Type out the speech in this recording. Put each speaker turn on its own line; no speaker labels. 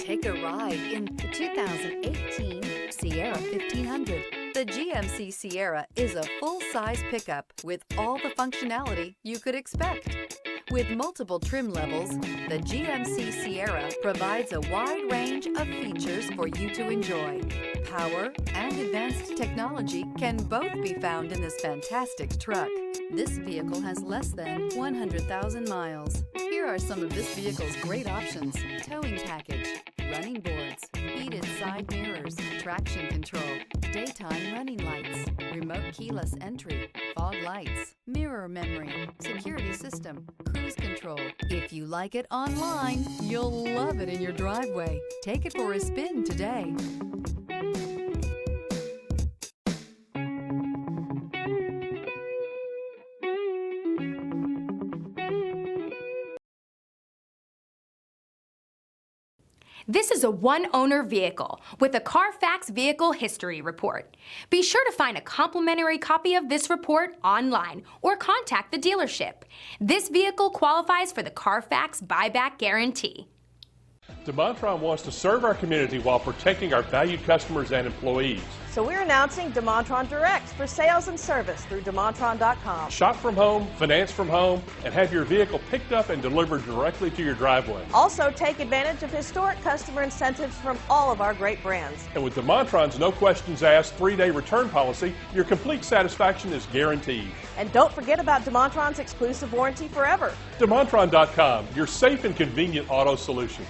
Take a ride in the 2018 Sierra 1500. The GMC Sierra is a full-size pickup with all the functionality you could expect. With multiple trim levels, the GMC Sierra provides a wide range of features for you to enjoy. Power and advanced technology can both be found in this fantastic truck. This vehicle has less than 100,000 miles. Here are some of this vehicle's great options: towing package, running boards, heated side mirrors, traction control, daytime running lights, remote keyless entry, fog lights, mirror memory, security system, cruise control. If you like it online, you'll love it in your driveway. Take it for a spin today.
This is a one-owner vehicle with a Carfax Vehicle History Report. Be sure to find a complimentary copy of this report online or contact the dealership. This vehicle qualifies for the Carfax Buyback Guarantee.
DeMontrond wants to serve our community while protecting our valued customers and employees.
So we're announcing DeMontrond Direct for sales and service through DeMontrond.com.
Shop from home, finance from home, and have your vehicle picked up and delivered directly to your driveway.
Also, take advantage of historic customer incentives from all of our great brands.
And with DeMontrond's no questions asked 3-day return policy, your complete satisfaction is guaranteed.
And don't forget about DeMontrond's exclusive warranty forever.
DeMontrond.com, your safe and convenient auto solution.